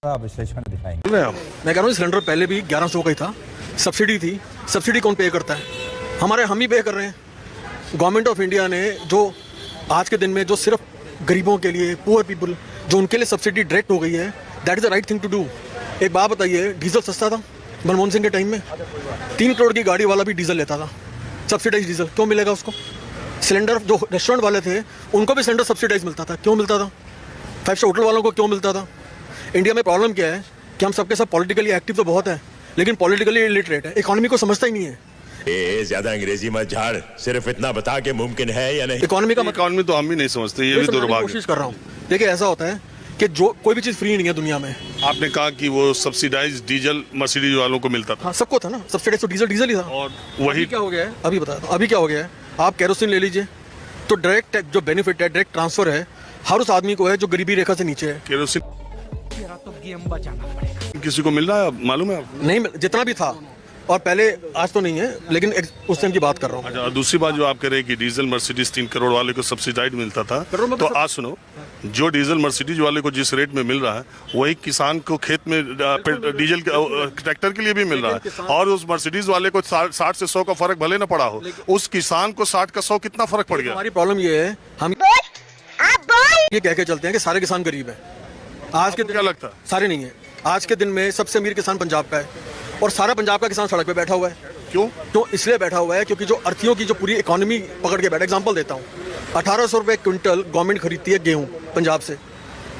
विश्लेषण दिखाएंगे। मैं कह रहा हूँ सिलेंडर पहले भी 1100 का ही था, सब्सिडी थी। सब्सिडी कौन पे करता है? हम ही पे कर रहे हैं। गवर्नमेंट ऑफ इंडिया ने जो आज के दिन में जो सिर्फ गरीबों के लिए, पुअर पीपल, जो उनके लिए सब्सिडी डायरेक्ट हो गई है, that is the right thing to do. एक बात बताइए, डीजल सस्ता था मनमोहन सिंह के टाइम में? 3 करोड़ की गाड़ी वाला भी डीजल लेता था, सब्सिडाइज डीजल। क्यों मिलेगा उसको? सिलेंडर जो रेस्टोरेंट वाले थे उनको भी सिलेंडर सब्सिडाइज मिलता था। क्यों मिलता था? 5 स्टार होटल वालों को क्यों मिलता था? इंडिया में प्रॉब्लम क्या है कि हम सबके सब पॉलिटिकली एक्टिव तो बहुत है, लेकिन पॉलिटिकली इलिटरेट है, इकोनॉमी को समझता ही नहीं है। ज्यादा अंग्रेजी मत झाड़, सिर्फ इतना बता के मुमकिन है या नहीं। इकोनॉमी का इकोनॉमी तो हम भी नहीं समझते, ये भी दुर्भाग्य। कोशिश कर रहा हूँ। देखिए ऐसा होता है कि जो कोई भी चीज़ फ्री नहीं है दुनिया में। आपने कहा कि वो सब्सिडाइज डीजल मर्सिडीज वालों को मिलता था। हाँ, सबको था ना सब्सिडाइज, तो डीजल ही था। और वही क्या हो गया है अभी बताया, अभी क्या हो गया है? आप केरोसिन ले लीजिए, तो डायरेक्ट जो बेनिफिट है, डायरेक्ट ट्रांसफर है हर उस आदमी को है जो गरीबी रेखा से नीचे है। केरोसिन किसी को मिल रहा है, मालूम है आपको? नहीं, जितना भी था और पहले, आज तो नहीं है, लेकिन उस टाइम की बात कर रहा हूँ। अच्छा, दूसरी बात जो आप कह रहे हैं कि डीजल मर्सिडीज 3 करोड़ वाले को सब्सिडाइज मिलता था, तो आज सुनो, जो डीजल मर्सिडीज वाले को जिस रेट में मिल रहा है वही किसान को खेत में डीजल ट्रैक्टर के लिए भी मिल रहा है। और उस मर्सिडीज वाले को 60 से 100 का फर्क भले ना पड़ा हो, उस किसान को 60 का 100 कितना फर्क पड़ गया? हमारी प्रॉब्लम ये है, हम ये कह के चलते हैं कि सारे किसान गरीब हैं। आज के दिन क्या लगता है? सारे नहीं है। आज के दिन में सबसे अमीर किसान पंजाब का है, और सारा पंजाब का किसान सड़क पे बैठा हुआ है। क्यों? तो इसलिए बैठा हुआ है क्योंकि जो अर्थियों की जो पूरी इकोनॉमी पकड़ के बैठा। एग्जांपल देता हूँ, 1800 रुपये क्विंटल गवर्नमेंट खरीदती है गेहूँ पंजाब से,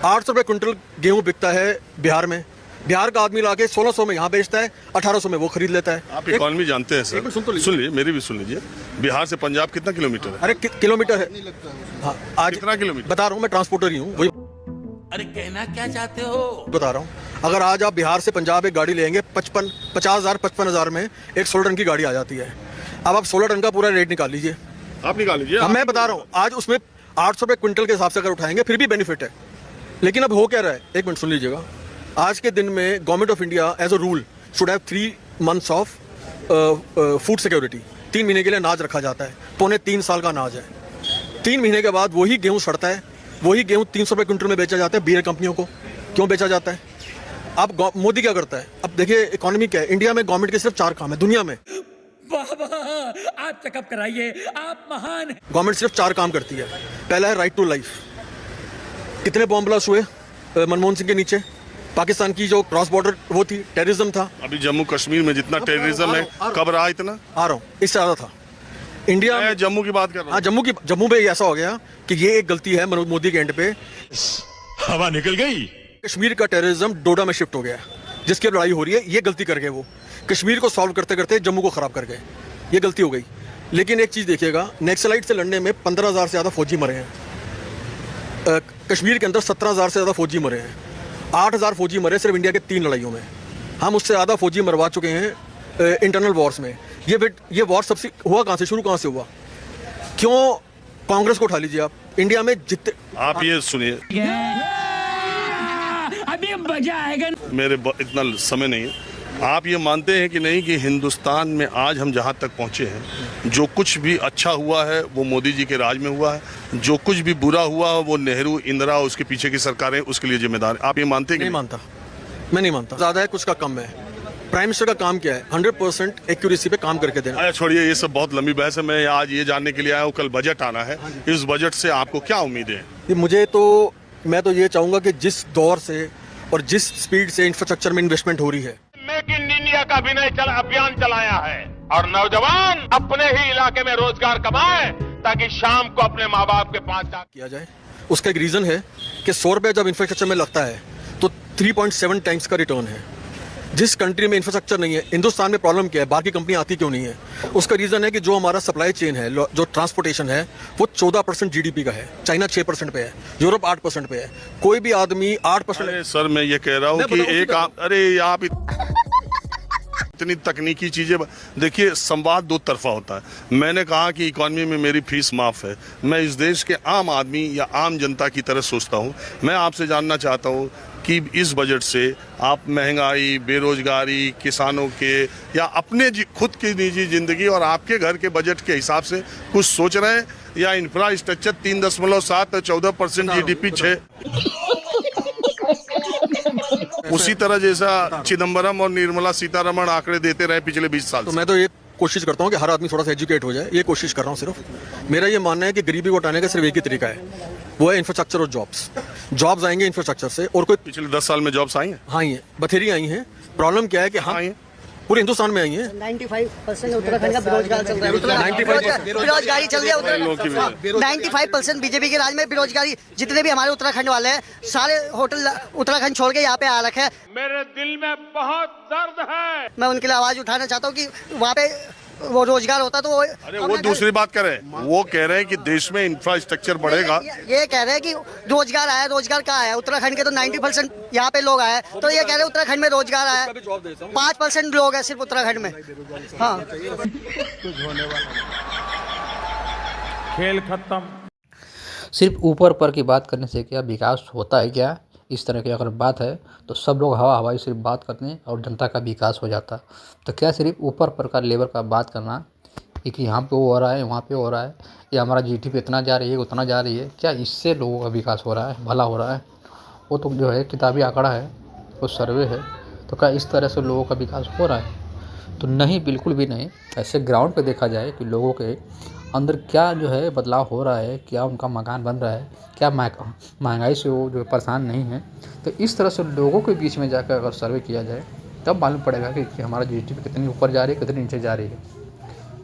800 रुपये क्विंटल गेहूँ बिकता है बिहार में। बिहार का आदमी लाके 1600 में यहाँ बेचता है, 1800 में वो खरीद लेता है। आप इकोनॉमी जानते हैं सर? सुन लीजिए, मेरी भी सुन लीजिए। बिहार से पंजाब कितना किलोमीटर है? अरे किलोमीटर है। हाँ, आज कितना किलोमीटर? बता रहा हूँ, मैं ट्रांसपोर्टर ही हूँ, वही अरे कहना क्या चाहते हो बता रहा हूँ। अगर आज आप बिहार से पंजाब एक गाड़ी लेंगे 50,000 में एक 16 टन की गाड़ी आ जाती है। अब आप 16 टन का पूरा रेट निकाल लीजिए। आप निकाल लीजिए। मैं बता रहा हूँ, आज उसमें 800 रुपये क्विंटल के हिसाब से अगर उठाएंगे फिर भी बेनिफिट है। लेकिन अब हो क्या रहा है, एक मिनट सुन लीजिएगा। आज के दिन में government of India as a rule should have 3 months of food security. 3 महीने के लिए अनाज रखा जाता है, 2.5 साल का अनाज है। 3 महीने के बाद वही गेहूँ सड़ता है, वही गेहूँ 300 रुपये क्विंटल में बेचा जाता है बीयर कंपनियों को। क्यों बेचा जाता है? अब मोदी क्या करता है? अब देखिए इकोनॉमी क्या है। इंडिया में गवर्नमेंट के सिर्फ 4 काम है दुनिया में। आप चेकअप कराइए, आप महान। गवर्नमेंट सिर्फ 4 काम करती है। पहला है राइट टू लाइफ। कितने बॉम्ब ब्लास्ट हुए मनमोहन सिंह के नीचे? पाकिस्तान की जो क्रॉस बॉर्डर वो थी, टेररिज्म था। अभी जम्मू कश्मीर में जितना टेररिज्म है, कब रहा इतना? आ रहा हूँ, इससे ज्यादा था इंडिया में। जम्मू की बात कर रहा हूँ। हाँ, जम्मू में ऐसा हो गया कि ये एक गलती है मोदी के एंड पे। हवा निकल गई। कश्मीर का टेररिज्म डोडा में शिफ्ट हो गया, जिसकी अब लड़ाई हो रही है। ये गलती कर गए वो, कश्मीर को सॉल्व करते करते जम्मू को खराब कर गए। ये गलती हो गई। लेकिन एक चीज़ देखिएगा, नक्सलाइट से लड़ने में 15,000 से ज़्यादा फौजी मरे हैं। कश्मीर के अंदर 17,000 से ज़्यादा फौजी मरे हैं। 8,000 फौजी मरे सिर्फ इंडिया के 3 लड़ाइयों में। हम उससे ज़्यादा फौजी मरवा चुके हैं इंटरनल वॉर्स में। ये वॉर सबसे हुआ कहाँ से, शुरू कहाँ से हुआ? क्यों? कांग्रेस को उठा लीजिए आप। इंडिया में जितने, आप ये सुनिए, अभी मजा आएगा। मेरे इतना समय नहीं है। आप ये मानते हैं कि नहीं कि हिंदुस्तान में आज हम जहाँ तक पहुँचे हैं, जो कुछ भी अच्छा हुआ है वो मोदी जी के राज में हुआ है, जो कुछ भी बुरा हुआ वो नेहरू, इंदिरा, उसके पीछे की सरकारें उसके लिए जिम्मेदार हैं? आप ये मानते हैं? नहीं मानता, मैं नहीं मानता। ज़्यादा है, कुछ का कम है। प्राइम मिनिस्टर का काम क्या है? 100% एक्यूरेसी पे काम करके देना। अरे छोड़िए, ये सब बहुत लंबी बहस है। मैं आज ये जानने के लिए आया हूँ, कल बजट आना है, इस बजट से आपको क्या उम्मीद है? मैं तो ये चाहूँगा कि जिस दौर से और जिस स्पीड से इंफ्रास्ट्रक्चर में इन्वेस्टमेंट हो रही है, मेक इन इंडिया का अभियान चलाया है, और नौजवान अपने ही इलाके में रोजगार कमाए ताकि शाम को अपने माँ बाप के पास जा किया जाए। उसका एक रीज़न है कि 100 रुपये जब इंफ्रास्ट्रक्चर में लगता है तो 3.7 टाइम्स का रिटर्न है। जिस कंट्री में इंफ्रास्ट्रक्चर नहीं है, हिंदुस्तान में प्रॉब्लम क्या है, बाकी कंपनी आती क्यों नहीं है? उसका रीज़न है कि जो हमारा सप्लाई चेन है, जो ट्रांसपोर्टेशन है, वो 14% जीडीपी का है। चाइना 6% पे है, यूरोप 8% पे है। कोई भी आदमी 8%। अरे सर, मैं ये कह रहा हूँ कि एक अरे आप इतनी तकनीकी चीजें देखिए, संवाद 2 तरफा होता है। मैंने कहा कि इकोनॉमी में मेरी फीस माफ है। मैं इस देश के आम आदमी या आम जनता की तरह सोचता हूँ। मैं आपसे जानना चाहता हूँ कि इस बजट से आप महंगाई, बेरोजगारी, किसानों के या अपने खुद की निजी जिंदगी और आपके घर के बजट के हिसाब से कुछ सोच रहे हैं? या इंफ्रास्ट्रक्चर 3.7 14% GDP 6 उसी तरह जैसा चिदम्बरम और निर्मला सीतारमण आंकड़े देते रहे पिछले 20 साल तो से। मैं तो ये कोशिश करता हूँ कि हर आदमी थोड़ा सा एजुकेट हो जाए, ये कोशिश कर रहा हूँ सिर्फ। मेरा ये मानना है कि गरीबी को हटाने का सिर्फ एक ही तरीका है, वो है इंफ्रास्ट्रक्चर और जॉब्स। जॉब्स आएंगे इंफ्रास्ट्रक्चर से, और कोई पिछले 10 साल में जॉब्स आई हैं। हाँ ही है, बथेरी आई हैं। प्रॉब्लम क्या है कि हम आई हैं। पूरे हिंदुस्तान में आई हैं। 95% उत्तराखंड का बेरोजगार चल रहा है। 95% बेरोजगारी चल रही है लोगों की उत्तराखंड। 95% बीजेपी के राज में बेरोजगारी। जितने भी हमारे उत्तराखंड वाले हैं, सारे होटल उत्तराखंड छोड़ के यहाँ पे आ रखे हैं। मेरे दिल में बहुत दर्द है। मैं उनके लिए आवाज उठाना चाहता हूँ कि वहाँ पे वो रोजगार होता तो वो अरे वो दूसरी बात कर रहे हैं, वो कह रहे हैं कि देश में इंफ्रास्ट्रक्चर बढ़ेगा। ये कह रहे हैं कि रोजगार आया, रोजगार कहाँ आया? उत्तराखंड के तो 90% यहाँ पे लोग आए, तो ये कह रहे हैं उत्तराखंड में रोजगार आया। 5% लोग हैं सिर्फ उत्तराखंड में। हाँ, खेल खत्म। सिर्फ ऊपर ऊपर की बात करने से क्या विकास होता है क्या? इस तरह की अगर बात है तो सब लोग हवा हवाई सिर्फ बात करते हैं और जनता का विकास हो जाता। तो क्या सिर्फ ऊपर ऊपर का लेवल का बात करना कि यहाँ पे वो हो रहा है, वहाँ पे हो रहा है, या हमारा जीडीपी इतना जा रही है, उतना जा रही है, क्या इससे लोगों का विकास हो रहा है, भला हो रहा है? वो तो जो है किताबी आंकड़ा है, वो सर्वे है। तो क्या इस तरह से लोगों का विकास हो रहा है? तो नहीं, बिल्कुल भी नहीं। ऐसे ग्राउंड पे देखा जाए कि लोगों के अंदर क्या जो है बदलाव हो रहा है, क्या उनका मकान बन रहा है, क्या महंगाई से वो जो परेशान नहीं है। तो इस तरह से लोगों के बीच में जाकर अगर सर्वे किया जाए तब मालूम पड़ेगा कि हमारा जीडीपी कितनी ऊपर जा रही है, कितनी नीचे जा रही है।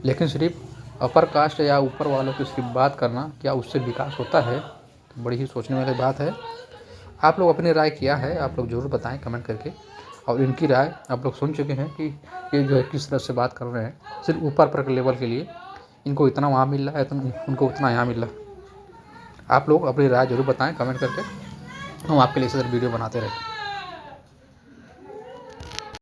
लेकिन सिर्फ अपर कास्ट या ऊपर वालों की सिर्फ बात करना, क्या उससे विकास होता है? तो बड़ी ही सोचने वाली बात है। आप लोग अपनी राय क्या है, आप लोग ज़रूर बताएं कमेंट करके। और इनकी राय आप लोग सुन चुके हैं कि ये जो है किस तरह से बात कर रहे हैं। सिर्फ ऊपर पर लेवल के लिए इनको इतना वहाँ मिल रहा है, तो उनको उतना यहाँ मिल रहा है। आप लोग अपनी राय जरूर बताएं कमेंट करके, हम आपके लिए इस तरह वीडियो बनाते रहें।